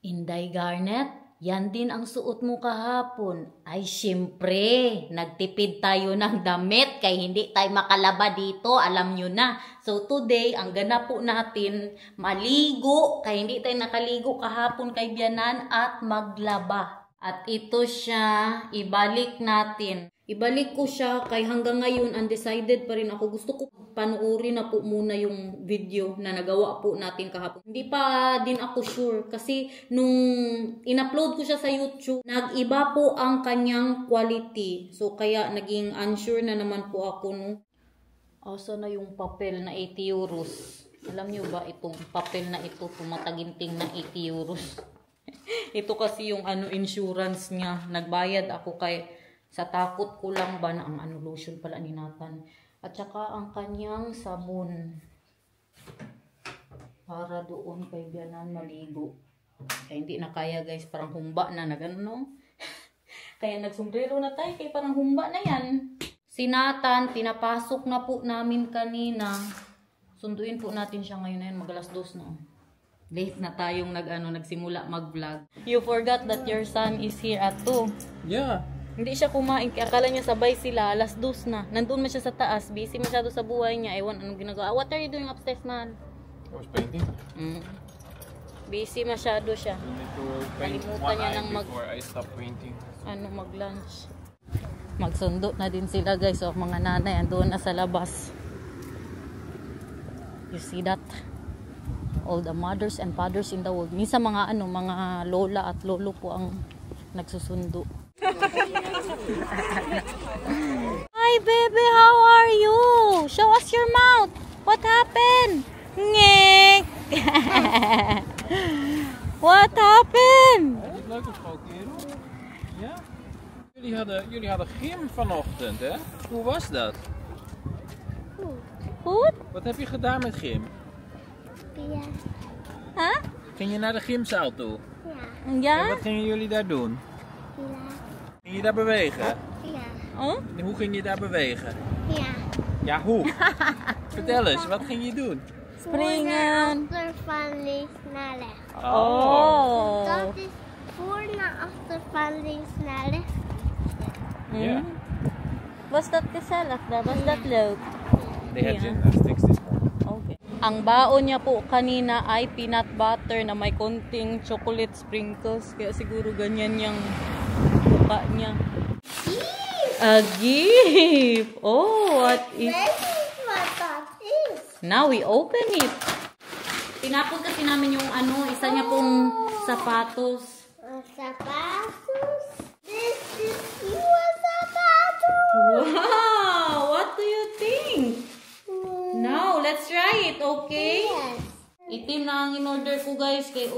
Inday Garnet, yan din ang suot mo kahapon. Ay, syempre, nagtipid tayo ng damit kay hindi tayo makalaba dito. Alam nyo na. So, today, ang ganap po natin, maligo. Kay hindi tayo nakaligo kahapon kay Bianan at maglaba. At ito siya, ibalik natin. Ibalik ko siya kay hanggang ngayon undecided pa rin ako. Gusto ko panoorin na po muna yung video na nagawa po natin kahapon. Hindi pa din ako sure kasi nung in-upload ko siya sa YouTube, nag-iba po ang kanyang quality. So kaya naging unsure na naman po ako. No? Asa na yung papel na 80 euros? Alam niyo ba itong papel na ito, tumataginting na 80 euros? Ito kasi yung insurance niya. Nagbayad ako kay sa takot ko lang ba na ang lotion pala ni Nathan. At saka ang kanyang sabon. Para doon kay Bianan maligo. Kaya hindi na kaya guys, parang humba na gano'n no? Kaya nagsombrero na tayo kaya parang humba na yan. Si Nathan, pinapasok na po namin kanina. Sunduin po natin siya ngayon mag-alas 2 na. Late na tayong nagsimula mag-vlog. You forgot that your son is here at 2. Yeah. Hindi siya kumain. Akala niya sabay sila. Alas 2 na. Nandun man siya sa taas. Busy masyado sa buhay niya. Ewan anong ginagawa. What are you doing upstairs, man? I was painting. Busy masyado siya. Kalimutan niya nang I stop painting. Mag-lunch. Magsundo na din sila guys. So, mga nanay andun na sa labas. You see that? All the mothers and fathers in the world. Minsan mga mga lola at lolo po ang nagsusundo. Hi baby, how are you? Show us your mouth. What happened? Ngek. What happened? Leuke vrouw kerel. Ja? Jullie hadden gym vanochtend, hè? Hoe was dat? Goed. Wat heb je gedaan met gym? Ja. Huh? Ging je naar de gymzaal toe? En Ja? wat gingen jullie daar doen? Ja. Ging je daar bewegen? Ja. Oh? En hoe ging je daar bewegen? Ja. Ja, hoe? Vertel eens, wat ging je doen? Springen. Achter van links naar rechts. Oh. Dat is voor naar achter van links naar rechts. Ja. Was dat gezellig? Was dat leuk? They had Ja. gymnastics this morning. Okay. Ang baon niya po kanina ay peanut butter na may konting chocolate sprinkles. Kaya siguro ganyan yung mukha niya. A gift! Oh, what is... This is what that is. Now we open it. Tinapon kasi namin yung isa niya pong sapatos. Sapatos. This is your sapatos. Wow! What do you think? Now, let's try it, okay? Yes. Itim na ang in-order ko guys. Kaya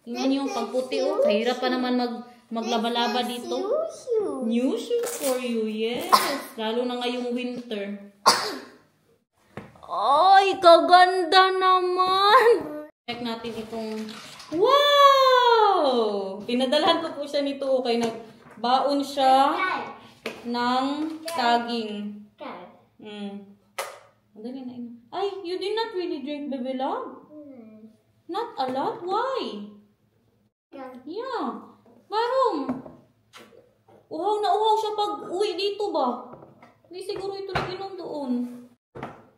tingnan niyo yung pagputi Kahirap pa naman maglaba-laba dito. New shoes for you, yes. Lalo na ngayong winter. Ay, kaganda naman. Check natin itong... Wow! Pinadalhan ko po siya nito. Okay, nagbaon siya ng saging. Ay, you did not really drink, baby love? Not a lot? Why? Yeah. Barom. Uhaw na uhaw siya pag uwi dito ba? Hindi siguro ito nag-inom doon.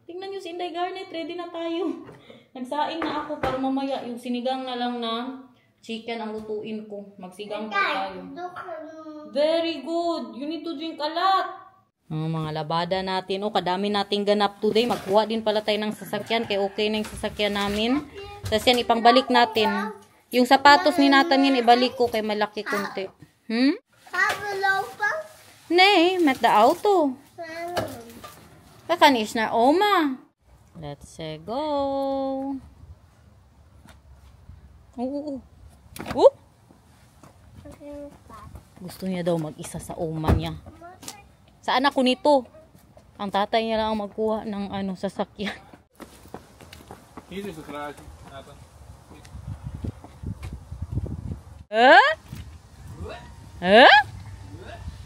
Tingnan nyo si Inday Garnet. Ready na tayo. Nagsaing na ako para mamaya yung sinigang na lang na chicken ang lutuin ko. Magsigang po tayo. Very good. You need to drink a lot. Ang mga labada natin. Kadami nating ganap today. Magkuha din pala tayo ng sasakyan. Kaya okay na yung sasakyan namin. Tapos yan, ipangbalik natin. Yung sapatos ni Nathan yan, ibalik ko kay malaki konti. Gaan we lopen? Nee, met de auto. We gaan eerst naar oma. Let's go. Gusto niya daw mag-isa sa oma niya. Saan ako nito? Ang tatay niya lang ang magkuha ng sasakyan. Hier is de garage. Huh? Huh?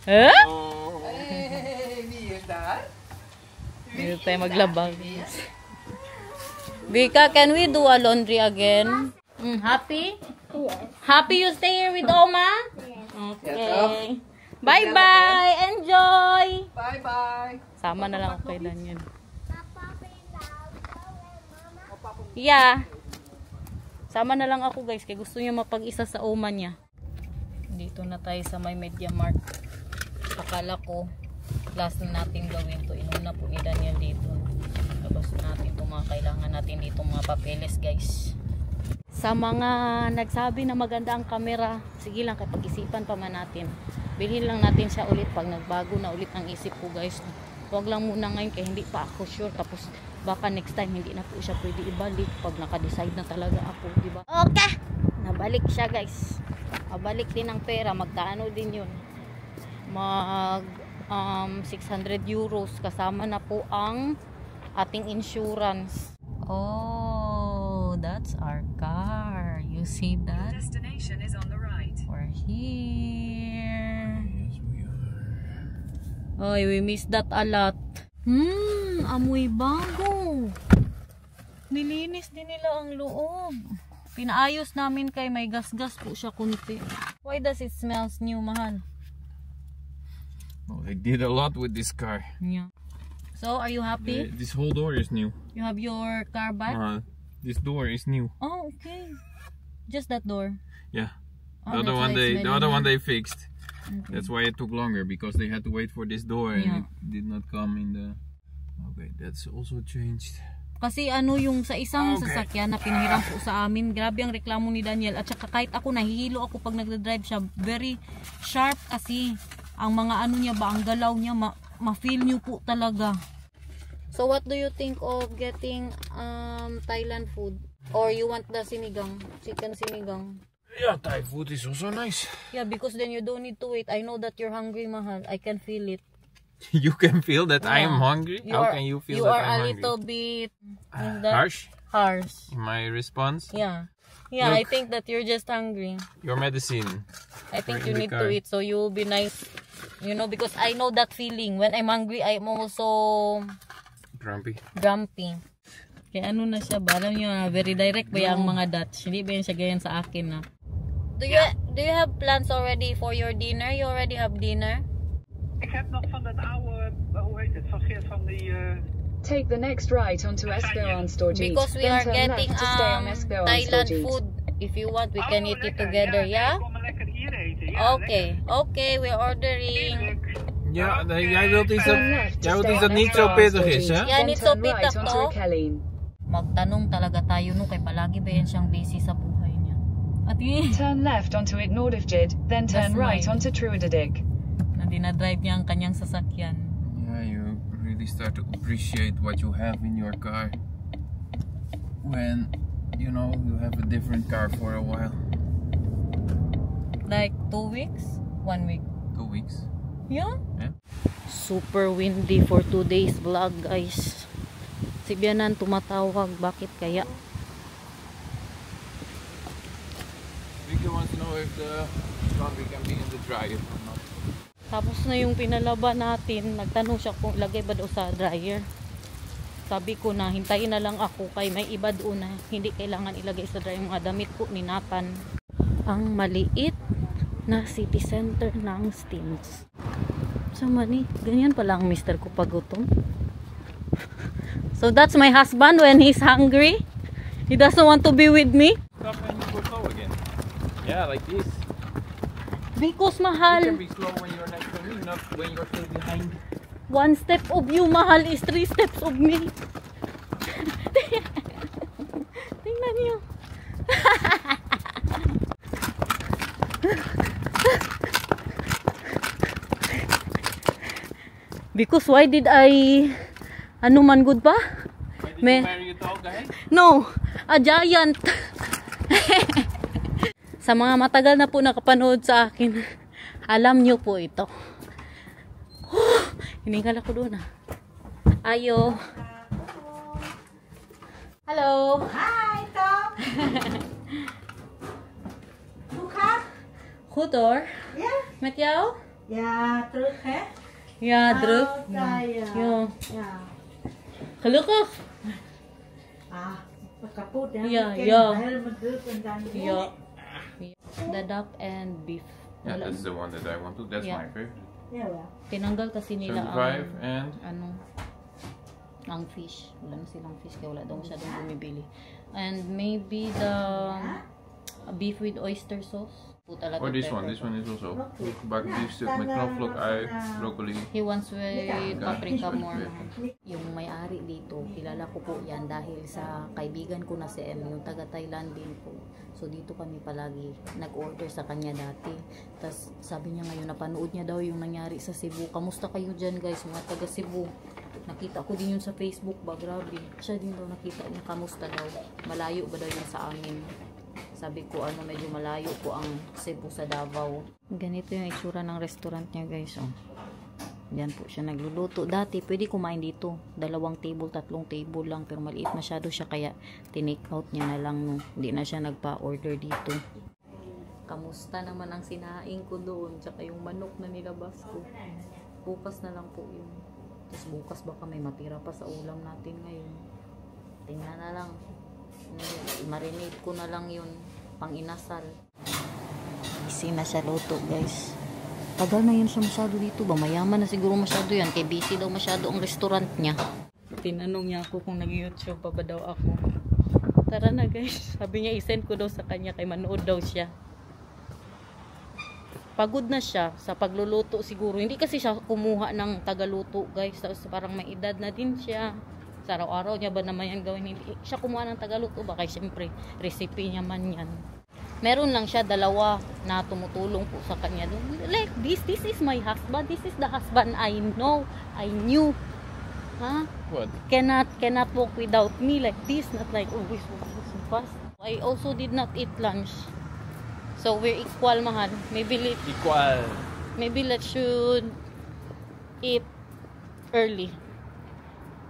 Huh? Wie is daar? Dito tayo maglabang. Bika, can we do a laundry again? Happy? Yes. Happy you stay here with Oma? Yes. Okay. Bye-bye! Enjoy! Bye-bye. Sama na lang ako kay Daniel. Papa, Mama. Yeah. Sama na lang ako guys, kaya gusto niya mapag-isa sa Oma niya. Dito na tayo sa may Media Mart. Akala ko, last na natin gawin to. Inuna po ni Daniel dito. Labas natin itong mga kailangan natin dito, mga papeles guys. Sa mga nagsabi na maganda ang camera, sige lang, kapag isipan pa man natin. Bilhin lang natin siya ulit pag nagbago na ulit ang isip ko guys. Huwag lang muna ngayon kaya hindi pa ako sure. Tapos baka next time hindi na po siya pwede ibalik pag naka-decide na talaga ako, diba? Okay! Nabalik siya guys. Nabalik din ang pera. Magkano din yun? Mag 600 euros. Kasama na po ang ating insurance. Oh, that's our car. You see that? Destination is on the right. We're here. Yes, we are. Ay, we miss that a lot. Amoy bago. Nilinis din nila ang loob. Pinaayos namin kay may gas-gas po siya kunti. Why does it smells new, mahal? Well, they did a lot with this car. Yeah. So, are you happy? This whole door is new. You have your car back? This door is new. Oh, okay. Just that door. Yeah. Oh, The other that's one why it's the other one smelling. they fixed. Okay. That's why it took longer, because they had to wait for this door and Yeah. it did not come in the. Okay, that's also changed. Kasi ano yung sa isang Okay. sasakyan na pinahiram po sa amin, grabe ang reklamo ni Daniel. At saka kahit ako nahihilo ako pag nagdadrive siya, very sharp kasi ang mga ano niya ba, ang galaw niya, ma-feel niyo po talaga. So what do you think of getting Thailand food? Or you want the sinigang, chicken sinigang? Yeah, Thai food is also nice. Yeah, because then you don't need to wait. I know that you're hungry, mahal. I can feel it. You can feel that I am Yeah. hungry? How can you feel you that are I'm a hungry? little bit Harsh harsh. in my response? Yeah. Yeah, I Look. think that you're just hungry. Your medicine. I think Right you in the need car. to eat so you will be nice. You know, because I know that feeling. When I'm hungry, I'm also Grumpy. grumpy. Kaya ano na siya ba? Alam nyo, very direct ba yung mga Dutch? Hindi ba yan siya ganyan sa akin na? Do you have plans already for your dinner? You already have dinner? Ik heb nog van dat oude, hoe heet het, van Geert van die... Take the next right onto Esperanstordje. Because we then are turn getting left to stay on Thailand Esperanstordje. food. If you want, we can eat it lekker. together, yeah? Kom maar lekker hier eten. Ja, Okay, okay, we're ordering. Ja, jij wilt iets dat, Turn left to jij wilt stay iets dat on niet zo pittig is, Esperanstordje. hè? Yeah, Then niet zo turn right pittig, onto to. Kelleen. Magtanong talaga tayo no, kay palagi ba yan siyang busy sa buhay niya. At yun, Turn left onto Itnordivjid, then turn That's right mine. onto Truidadig. na dinadrive niya ang kanyang sasakyan. Yeah, you really start to appreciate what you have in your car when you know you have a different car for a while. Like 2 weeks? 1 week? 2 weeks. Yeah? Yeah. Super windy for 2 days vlog guys. Si Bianan tumatawag, bakit kaya? Victor wants to know if the laundry can be in the dryer or not. Tapos na yung pinalaba natin, nagtanong siya kung ilagay ba daw sa dryer. Sabi ko na hintayin na lang ako kay may iba doon na hindi kailangan ilagay sa dryer yung mga damit po ni Nathan. Ang maliit na city center ng Steams. Sama ni, ganyan pala ang mister ko pag gutom. So that's my husband when he's hungry. He doesn't want to be with me. Stop and you go slow again. Yeah, like this. Because You mahal, can be slow when you're next to me, not when you're still behind. 1 step of you mahal is 3 steps of me. Tingnan niyo. Because why did I ano man good pa? Why did Me- you marry a tall guy? No, a giant. Sa mga matagal na po nakapanood sa akin, alam nyo po ito. Hiningal ako doon ah. Ayo. Hello. Hi, Tom. Luca? Goed hoor. Ja? Met jou? Ja, terug hè? Ja, druk. Ja. Ja. Ja. Gelukkig. Ah, wat kapot hè? Ja, Ik ken ja. het helemaal druk en dan... Ja. The duck and beef. Yeah, Wala. that's the one that I want to. That's Yeah. my favorite. Yeah, well. Tinanggal kasi nila 75 and ano, ang fish. Wala na silang fish kaya wala daw masyadong bumibili. And maybe the beef with oyster sauce. Put a lot or of this pepper. one. This one is also bak beef steak with knoflook, eye, broccoli. He wants with paprika Garlic. more. Yung may-ari dito, kilala ko po yan dahil sa kaibigan ko na si M, yung taga Thailand din po. So dito kami palagi nag-order sa kanya dati. Tapos sabi niya ngayon napanood niya daw yung nangyari sa Cebu. Kamusta kayo dyan guys, mga taga Cebu? Nakita ko din yun sa Facebook ba, grabe. Siya din daw nakita niya kamusta daw. Malayo ba daw yun sa amin? Sabi ko ano, medyo malayo po ang Cebu sa Davao. Ganito yung itsura ng restaurant niya guys. Oh. Diyan po siya nagluluto. Dati pwede kumain dito. 2 table, 3 table lang. Pero maliit masyado siya kaya tinake out niya na lang. No. Hindi na siya nagpa-order dito. Kamusta naman ang sinaing ko doon. Tsaka yung manok na nilabas ko. Bukas na lang po yun. Tapos bukas baka may matira pa sa ulam natin ngayon. Tingnan na lang. Marinate ko na lang yun. Pang inasal. Busy na siya luto guys. Tagal na yun siya masyado dito ba? Mayaman na siguro masyado yan. Kaya busy daw masyado ang restaurant niya. Tinanong niya ako kung nag-YouTube pa ba daw ako. Tara na guys. Sabi niya isend ko daw sa kanya kay manood daw siya. Pagod na siya sa pagluluto siguro. Hindi kasi siya kumuha ng tagaluto guys. Tapos parang may edad na din siya. Sa araw-araw niya ba naman yan gawin? Hindi siya kumuha ng tagaluto ba? Kaya syempre recipe niya man yan. Meron lang siya 2 na tumutulong po sa kanya doon. Like this is my husband. This is the husband I know. I knew. Huh? What? Cannot walk without me like this. Not like always so fast. I also did not eat lunch. So we're equal mahal. Maybe let's should eat early.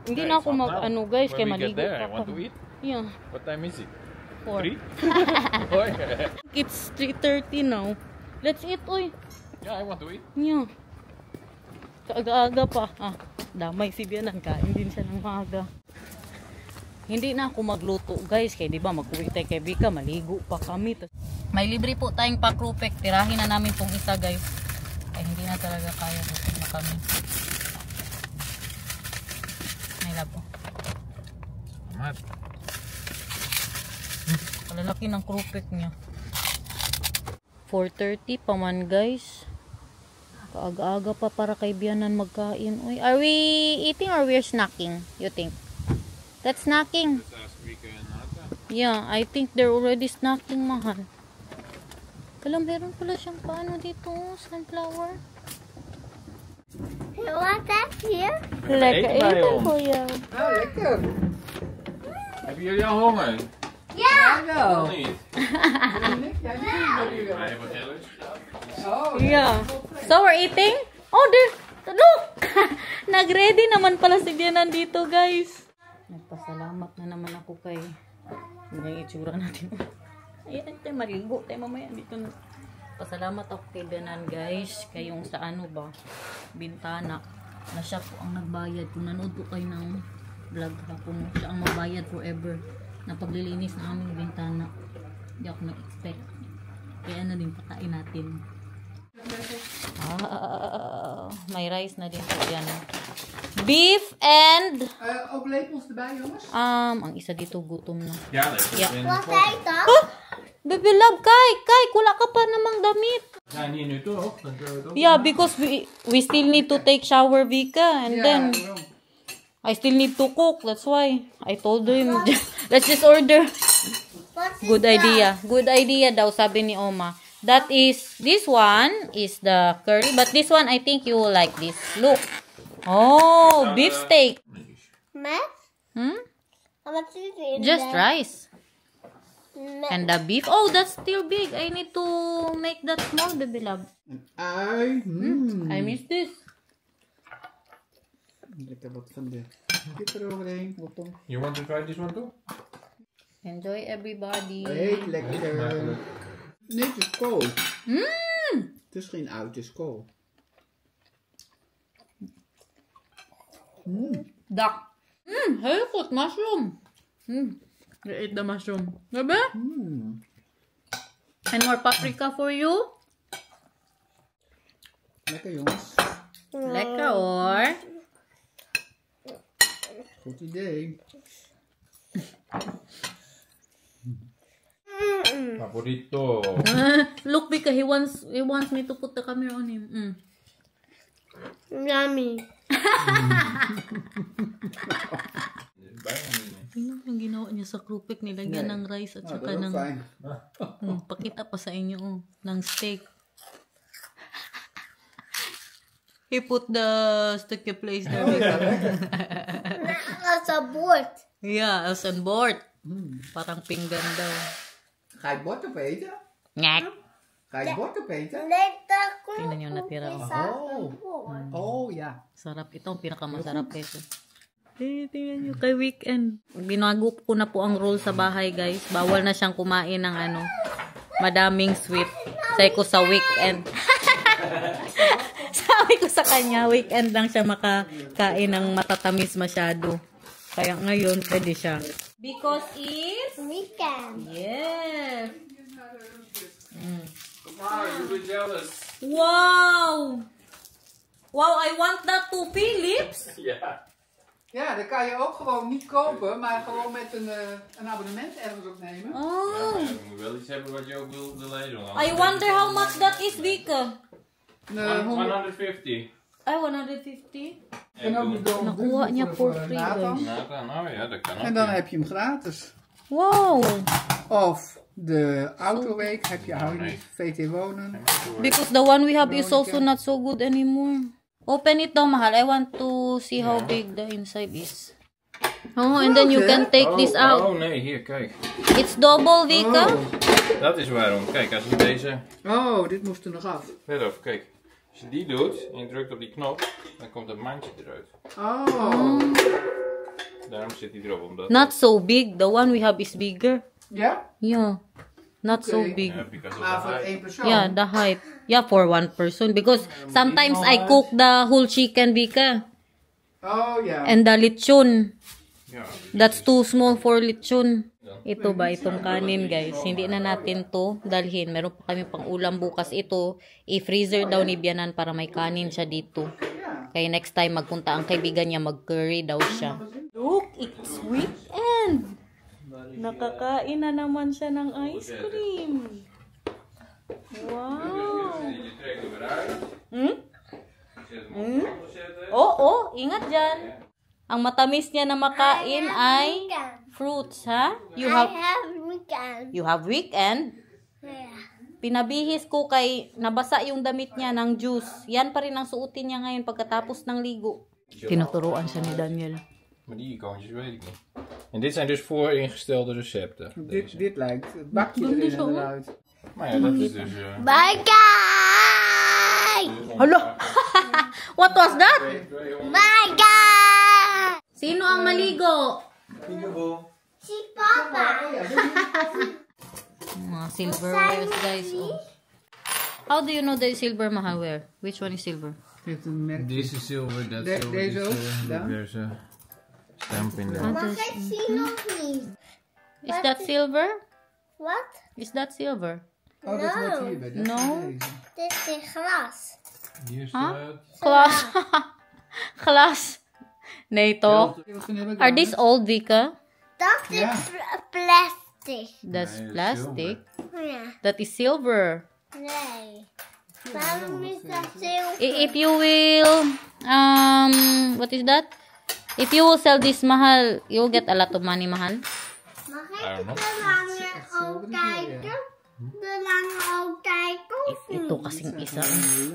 Hindi na ako mag-ano guys, kaya maligo pa I want to eat. Yeah. What time is it? 4. 3? It's 3:30 now. Let's eat, oy. Yeah, I want to eat. Yeah. Kaaga-aga pa. Damay si Bianan. Kain din siya ng maaga. Hindi na ako magluto, guys. Kaya diba, mag-uwi tayo kay Vika. Maligo pa kami. May libre po tayong pakrupek. Tirahin na namin tong isa, guys. Kaya hindi na talaga kaya. Gusto na kami. May labo. Amat. Kalalaki ng krupek niya. 4:30 pa man guys. Kaaga-aga pa para kay Bianan magkain. Uy, are we eating or we're snacking? You think? That's snacking. Yeah, I think they're already snacking, mahal. Kala meron pala siyang paano dito, sunflower. You want that here? Lekker eten voor jou. Oh, lekker. Hebben jullie al honger? Yeah! Hallo. Niet. Ja, Wij hebben Ellis. Oh, Yeah. So we're eating? Oh, there. Look! Nag-ready naman pala si Bianan dito, guys. Nagpasalamat na naman ako kay yung itsura natin. Ayan, tayo maligo. Tayo mamaya dito na. Pasalamat ako kay Bianan, guys. Kay yung sa ano ba, bintana. Na siya po ang nagbayad. Kung nanood po kayo ng vlog hapon, siya ang magbayad forever na paglilinis ng aming bintana. Hindi ako nag-expect. Kaya ano din, pakain natin. May rice na din po yan. Beef and ook lepels erbij, jongens. ang isa dito gutom na. Ja, dat is Ja. Wat zei je dan? Baby love, Kai, wala ka pa namang damit. Ja, niet nu toch? Dan kunnen we het ook Yeah, because we still need to take shower, Vika, and then I still need to cook. That's why I told him, let's just order. Wat is Good dat? idea. Good idea daw, sabi ni Oma. That is, this one is the curry, but this one, I think you will like this. Look. Oh, beef steak. Met? Hmm? Wat zit er in Just de- rice. Met- And the beef. Oh, that's still big. I need to make that small, baby love. Ui. I miss this. Lekker wat van de kip eroverheen. Bottom. You want to try this one too? Enjoy, everybody. Eet lekker. Nee, het is kool. Het is geen oud, het is kool. Duck. Heel goed. Mushroom. You eat the mushroom. Baby? And more paprika for you. Lekker jongens. Lekker hoor. Goed idee. Favorito. Look, Vika, he wants me to put the camera on him. Yummy. Tingnan yung ginawa niya sa krupik. Nilagyan ng rice at saka ng... Fijn. Pakita pa sa inyo ng steak. He put the sticky place there. That's a board. Yeah, as on board. Parang pinggan daw. Ga je bord opeten? Ngek. Ga je bord opeten? Tingnan nyo natira. Oh ja. Sarap ito. Ang pinakamasarap ito. Tingnan nyo kay weekend. Binago ko na po ang rule sa bahay, guys. Bawal na siyang kumain ng madaming sweet. Say ko sa weekend. Sabi ko sa kanya, weekend lang siya makakain ng matatamis masyado. Kaya ngayon, pwede siya. Because it's... Weekend. Yes! You were jealous. Wow! Wow, I want that too, Philips! Ja. Ja, dat kan je ook gewoon niet kopen, maar gewoon met een abonnement ergens opnemen. Oh! Je moet wel iets hebben wat je ook wil lezen. I wonder how much that is, Vika. 150. Ay, 150? En ook de Golden Nakuha niya for free, Nathan. guys. Nathan, nou ja, dat kan ook. En dan heb je hem gratis. Wow! Of de Autoweek heb je, hou je niet, VT Wonen. Because the one we have is also not so good anymore. Open it daw, mahal. I want to see how big the inside is. Oh, and then you can take this out. Oh nee, hier, kijk. It's double, Vika. Dat is waarom. Kijk, als je deze... Oh, dit moest er nog af. Let op, kijk. Als je die doet en je drukt op die knop, dan komt het mandje eruit. Oh. Daarom zit die erop. Omdat Not so big. The one we have is bigger. Ja? Yeah. Not so Okay. big. Ja, because of Maar the voor height. 1 persoon. Yeah, the height. Yeah, for one person. Because sometimes I cook the whole chicken, Vika. Oh ja. And the lechon. Ja, That's too small for lechon. Ito ba, itong kanin, guys. Hindi na natin to dalhin. Meron pa kami pang ulam bukas. Ito, i-freezer daw ni Bianan para may kanin siya dito. Kaya next time magpunta ang kaibigan niya, mag-curry daw siya. Look, it's weekend! Nakakain na naman siya ng ice cream. Wow! je trekt hem eruit. Hmm? Je zet hem op de tafel zetten. Oo, ingat dyan. Ang matamis niya na makain ay fruits, ha? I have weekend. You have weekend? Yeah. Pinabihis ko kay nabasa yung damit niya ng juice. Yan pa rin ang suotin niya ngayon pagkatapos ng ligo. Tinuturuan siya ni Daniel. Maar die icoontjes weet ik niet. En dit zijn dus vooringestelde recepten. Dit lijkt het bakje erin en eruit. Maar ja, dat is dus... Bye, guys. Hala! What was that? Bye, guys. Sino ang maligo? Si Papa. Mga silverwares, guys. Oh. How do you know the silver, Mahaware? Which one is silver? Dit is een merk. Deze is zilver, dat De- zilver. deze dit ook? is, Ja. diverse stamp in de... Mag ik zien nog niet? Is that silver? Wat? Is that silver? Oh, dat hoort hierbij. Dat No. is deze. Dit is glas. Hier Huh? staat... Glas. Glas. Nee, toch? Wat heb ik Are dan? these old, Vika? Dat is Ja. plastic. That's Nee, plastic. Ja. That is silver. Nee. Waarom is dat zilver? If you will, what is that? If you will sell this, Mahal, you will get a lot of money, Mahal. Mag I ik don't know. de lange ook kijken? De lange ook kijken of Ito niet? kasing isa.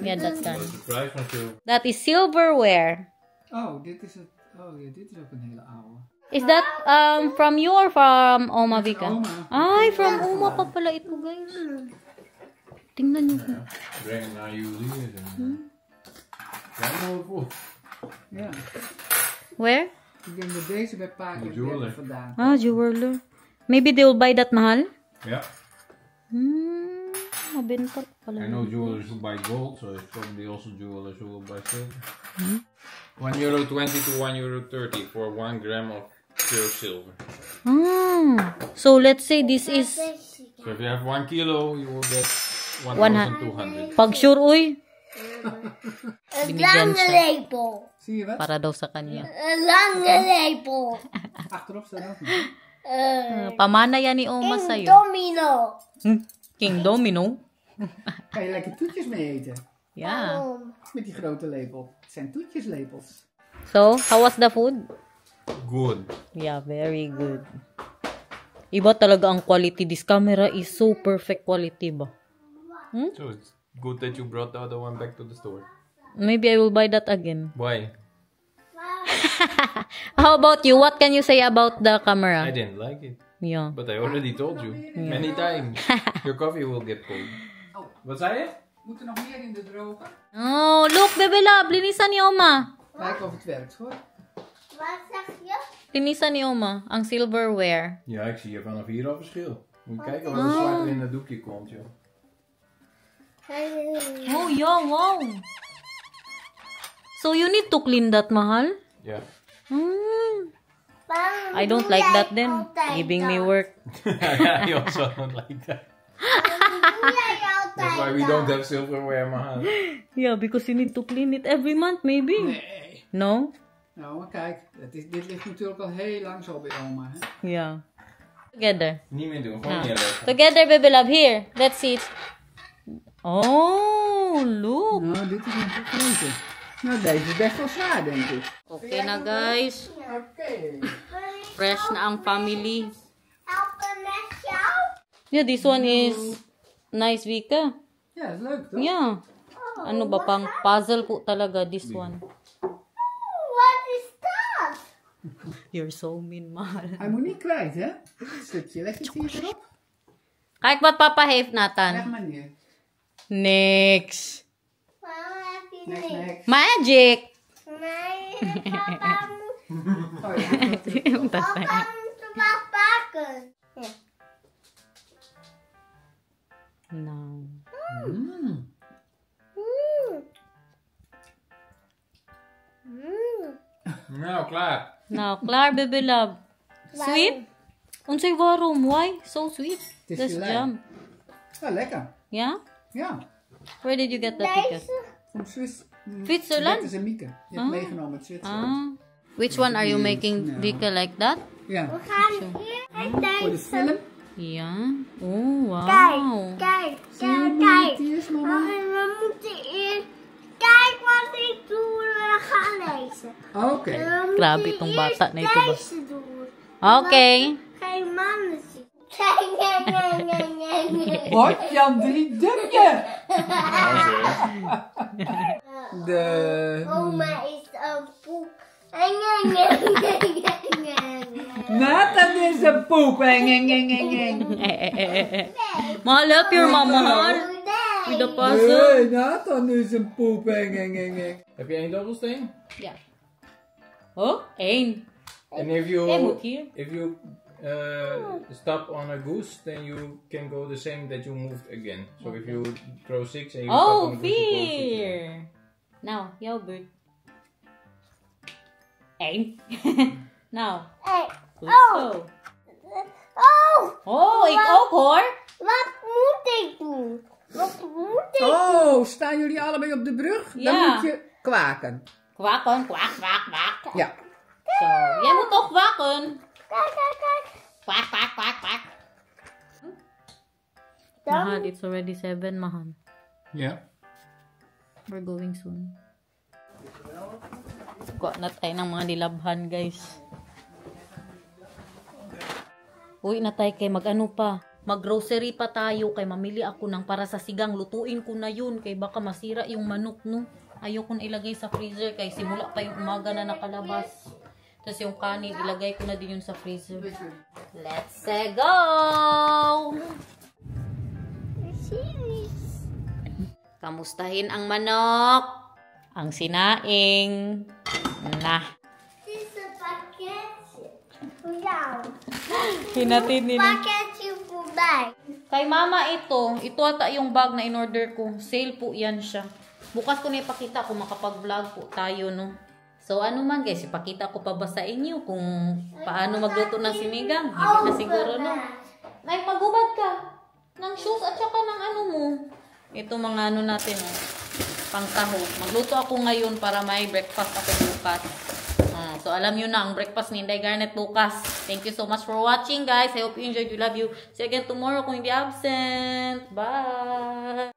Yeah, that's Wat done. is de prijs van zilver? That is silverware. Oh, dit is het. Oh ja, dit is ook een hele oude. Is that from you or from Oma, Vika? Oma. Ay, from Oma pa pala ito, guys. Tingnan niyo. Breng het naar jullie. Kijk nou voor. Ja. Where? Ik denk dat deze bij Pa De jeweler. vandaan. Ah, jeweler. Maybe they will buy that, Mahal? Ja. Mabenta pa pala. I know jewelers who buy gold, so it's probably also jewelers who will buy silver. €1.20 to €1.30 for 1 gram of pure silver. So let's say this is So if you have 1 kilo, you will get 1,200. pag sure uy. Een lange lepel. Zie je wat? Para daw sa kanya. Een lange lepel. Achterop staat ook nog. Pamana yan ni Oma Een sa'yo. domino. King Domino. Kan je lekker toetjes mee eten. Yeah. Met die grote lepel. Het zijn toetjeslepels. So, how was the food? Good. Yeah, very good. Iba talaga ang quality. This camera is so perfect quality ba? So it's good that you brought the other one back to the store. Maybe I will buy that again. Why? How about you? What can you say about the I camera? didn't like it. Yeah. But I already told you many times. Your coffee will get cold. Wat zei je? Moet er nog meer in de droger? Oh, look, Bebe Lab. Linisan ni Oma. Kijken of het werkt hoor. Wat zeg je? Linisan ni Oma. Ang silverware. Ja, ik zie je vanaf hier al verschil. Moet je kijken wat er zwart in het doekje komt, joh. Oh, yeah, wow. So you need to clean that, mahal? Ja. I don't like that then. Giving me work. I also don't like that. That's why we don't have silverware, man. Yeah, because you need to clean it every month, maybe. Nee. No? Nou, maar kijk. Dit ligt natuurlijk al heel lang zo bij oma. Hè? Yeah. Together. Niet meer doen, gewoon neerleggen. Together, baby love. Here, let's see it. Oh, look. Nou, dit is een grote. Nou, deze is best wel zwaar, denk ik. Okay na, guys. Oké. Fresh na ang family. Helpen met jou? Yeah, this one is nice, Vika. Ja, dat is leuk toch? Yeah. Ano ba pang puzzle po talaga, this one. Wat is dat? You're so mean, mahal. Hij moet niet kwijt, hè? Dit stukje. Leg het hier erop. Kijk wat papa heeft, Leg Nathan. maar neer. Niks. Waarom heb je Next, niks? next. Magic. Nee, papa moet, Oh, ja. papa moet wat pakken. Ja. No. Mm. Nou, klaar. Now, klaar, baby love. Sweet? Unsay warum? Why? So sweet. Het is This gelijk. jam. Ja, lekker. Yeah? Ja. Where did you get that ticket? Deze? Van Switzerland? Net is een Mieke. Je hebt meegenomen uit Zwitserland. Ah. Which one are you making, Vika, like that? Ja. We gaan hier Voor de deze. film. Yeah. Oh, wow. Kijk, kijk, Zie je hoe kijk, moeilijk kijk. die is, mama? We moeten eerst... Kijk wat ik doe. We gaan lezen. Oké. We moeten Grabe itong eerst bata na ito ba? deze doen. Okay. Geen mannen zien. Kijk, nee. Wat, Jan 3 dupje? De... Oma is een poep. Nathan is een poep. Mahal, help your mom, mahal. With the puzzle. Nee, Nathan is een poep. Heb je 1 dobbelsteen? Yeah. Oh, 1. And if Hij moet hier. you stop on a goose, then you can go the same that you moved again. So if you throw 6 and you stop on Oh, a goose, you go 6 again. fear. Now, jouw beurt. 1. Now, goed zo. Oh, ik ook hoor. Wat moet ik doen? Wat moet ik doen? Oh, staan jullie allebei op de brug? Dan Ja. moet je kwaken. Kwakken, kwak, kwak, kwak. Ja. Zo, jij moet ook kwakken. Kijk, kijk, kijk. Kwak, kwak, kwak, kwak. Mahal, it's already 7, mahal. Ja. We're going soon. Kuha na tayo ng mga nilabhan, guys. Uy, na tayo kay mag-ano pa. Mag-grocery pa tayo kay mamili ako ng para sa sigang. Lutuin ko na yun kay baka masira yung manok, no? Ayoko na ilagay sa freezer kay simula pa yung umaga na nakalabas. Tapos yung kanin, ilagay ko na din yun sa freezer. Let's go! Kamustahin ang manok. Ang sinaing. Na. Dit is een pakketje voor jou. Hinatid ni Pakketje voor mij. Kay mama ito. Ito ata yung bag na in-order ko. Sale po yan siya. Bukas ko na ipakita kung makapag-vlog po tayo, no? So ano man guys, ipakita ko pa ba sa inyo kung paano magluto ng sinigang? Hindi na siguro no. Nay, magubad ka ng shoes at saka ng ano mo. Ito mga ano natin oh. Pangtaho. Magluto ako ngayon para may breakfast ako bukas. So alam nyo na ang breakfast ni Inday Garnet bukas. Thank you so much for watching guys. I hope you enjoyed. You love you. See you again tomorrow kung hindi absent. Bye!